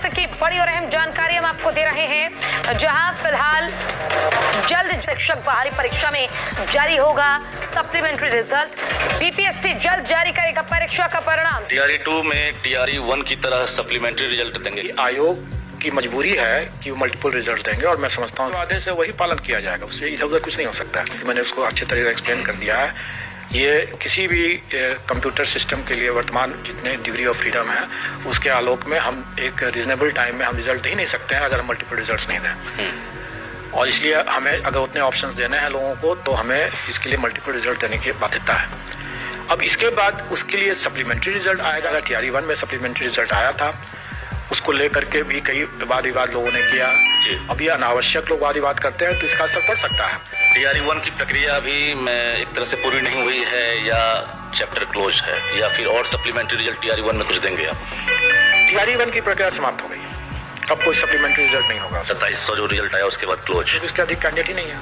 स्वास्थ्य की बड़ी और अहम जानकारी हम आपको दे रहे हैं, जहां फिलहाल जल्द शिक्षक बहाली परीक्षा में जारी होगा सप्लीमेंट्री रिजल्ट। बीपीएससी जल्द जारी करेगा परीक्षा का परिणाम। टीआरई 2 में टीआरई 1 की तरह सप्लीमेंट्री रिजल्ट देंगे। आयोग की मजबूरी है कि वो मल्टीपल रिजल्ट देंगे और मैं समझता हूँ वादे से वही पालन किया जाएगा, उससे इधर उधर कुछ नहीं हो सकता है। मैंने उसको अच्छे तरीके से एक्सप्लेन कर दिया है। ये किसी भी कंप्यूटर सिस्टम के लिए वर्तमान जितने डिग्री ऑफ फ्रीडम है उसके आलोक में हम एक रीजनेबल टाइम में हम रिजल्ट दे ही नहीं सकते हैं अगर हम मल्टीपल रिजल्ट्स नहीं दें। और इसलिए हमें अगर उतने ऑप्शंस देने हैं लोगों को तो हमें इसके लिए मल्टीपल रिजल्ट देने की बाध्यता है। अब इसके बाद उसके लिए सप्लीमेंट्री रिजल्ट आएगा। अगर टीआरई 1 में सप्लीमेंट्री रिजल्ट आया था उसको लेकर के भी कई वाद विवाद लोगों ने किया। अभी अनावश्यक लोग वाद विवाद करते हैं तो इसका असर पड़ सकता है। टीआरई 1 की प्रक्रिया अभी एक तरह से पूरी नहीं हुई है या चैप्टर क्लोज है या फिर और सप्लीमेंट्री रिजल्ट टीआरई 1 में कुछ देंगे आप? टीआरई 1 की प्रक्रिया समाप्त हो गई है, अब कोई सप्लीमेंट्री रिजल्ट नहीं होगा। 2700 जो रिजल्ट आया उसके बाद क्लोज। इसके अधिक कैंडिडेट ही नहीं है,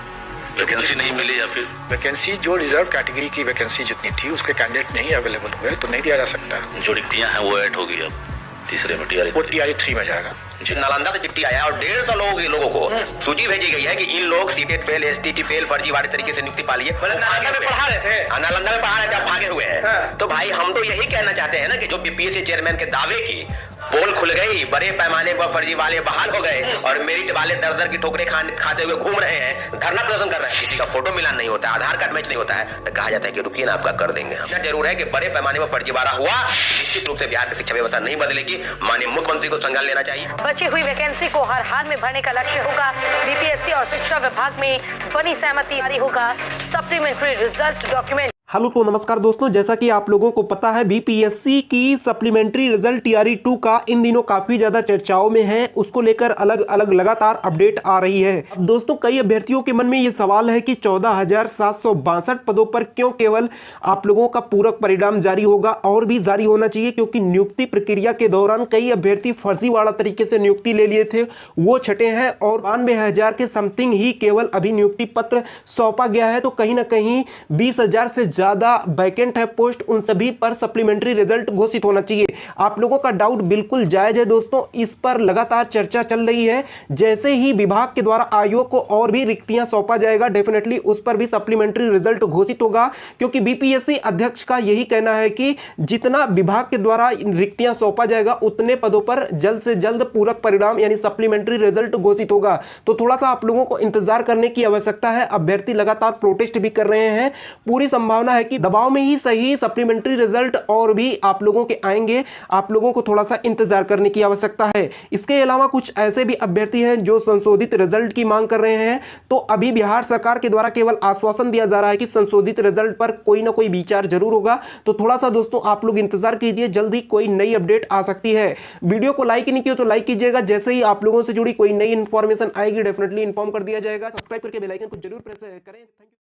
वैकेंसी नहीं मिली या फिर वैकेंसी जो रिजर्व कैटेगरी की वैकेंसी जितनी थी उसके कैंडिडेट नहीं अवेलेबल हुए तो नहीं दिया जा सकता। जो रिक्तियां हैं वो ऐड होगी अब तीसरे में वो टीआरई 3 में जाएगा। नालंदा से चिट्ठी आया और 150 लोगों को सूची भेजी गई है कि इन लोग सीटेट फेल, एसटीटी फेल, फर्जीवाड़े तरीके से नियुक्ति पा लिए। नालंदा में पढ़ा रहे थे, नालंदा में पढ़ा रहे थे, अब भागे हुए हैं। तो भाई हम तो यही कहना चाहते हैं ना कि जो बीपीएससी चेयरमैन के दावे की पोल खुल गई, बड़े पैमाने पर फर्जी वाले बहाल हो गए और मेरिट वाले दर दर की ठोकरें खाते हुए घूम रहे हैं, धरना प्रदर्शन कर रहे हैं। किसी का फोटो मिलान नहीं होता है, आधार कार्ड मैच नहीं होता है तो कहा जाता है कि रुकिए ना आपका कर देंगे हम। जरूर है कि बड़े पैमाने पर फर्जीवाड़ा हुआ, निश्चित रूप से बिहार की शिक्षा व्यवस्था नहीं बदलेगी। माननीय मुख्यमंत्री को संज्ञान लेना चाहिए। बची हुई वैकेंसी को हर हाल में भरने का लक्ष्य होगा। बीपीएससी और शिक्षा विभाग में बनी सहमति जारी होगा सप्लीमेंट्री रिजल्ट डॉक्यूमेंट। हेलो तो नमस्कार दोस्तों, जैसा कि आप लोगों को पता है बीपीएससी की सप्लीमेंट्री रिजल्ट टीआरई 2 का इन दिनों काफ़ी ज़्यादा चर्चाओं में है। उसको लेकर अलग अलग लगातार अपडेट आ रही है। अब दोस्तों कई अभ्यर्थियों के मन में ये सवाल है कि 14,762 पदों पर क्यों केवल आप लोगों का पूरक परिणाम जारी होगा, और भी जारी होना चाहिए क्योंकि नियुक्ति प्रक्रिया के दौरान कई अभ्यर्थी फर्जीवाड़ा तरीके से नियुक्ति ले लिए थे, वो छटे हैं और 92,000 के समथिंग ही केवल अभी नियुक्ति पत्र सौंपा गया है। तो कहीं ना कहीं 20,000 से ज्यादा वैकेंट है पोस्ट, उन सभी पर सप्लीमेंट्री रिजल्ट घोषित होना चाहिए। आप लोगों का डाउट बिल्कुल जायज है दोस्तों, इस पर लगातार चर्चा चल रही है। जैसे ही विभाग के द्वारा आयोग को और भी रिक्तियां सौंपा जाएगा, डेफिनेटली उस पर भी सप्लीमेंट्री रिजल्ट घोषित होगा, क्योंकि बीपीएससी अध्यक्ष का यही कहना है कि जितना विभाग के द्वारा रिक्तियां सौंपा जाएगा उतने पदों पर जल्द से जल्द पूरक परिणाम यानी सप्लीमेंट्री रिजल्ट घोषित होगा। तो थोड़ा सा आप लोगों को इंतजार करने की आवश्यकता है। अभ्यर्थी लगातार प्रोटेस्ट भी कर रहे हैं, पूरी संभावना है कि दबाव में ही सही सप्लीमेंट्री रिजल्ट और भी आप लोगों के आएंगे। आप लोगों को थोड़ा सा इंतजार करने की आवश्यकता है। इसके अलावा कुछ ऐसे भी अभ्यर्थी हैं जो संशोधित रिजल्ट की मांग कर रहे हैं। तो अभी बिहार सरकार के द्वारा केवल आश्वासन दिया जा रहा है कि संशोधित रिजल्ट पर कोई ना कोई विचार जरूर होगा। तो थोड़ा सा दोस्तों आप लोग इंतजार कीजिए, जल्दी कोई नई अपडेट आ सकती है। वीडियो को लाइक नहीं किया तो लाइक कीजिएगा। जैसे ही आप लोगों से जुड़ी कोई नई इंफॉर्मेशन आएगी डेफिनेटली इंफॉर्म कर दिया जाएगा। सब्सक्राइब करके बेल आइकन को जरूर प्रेस करें। Thank you.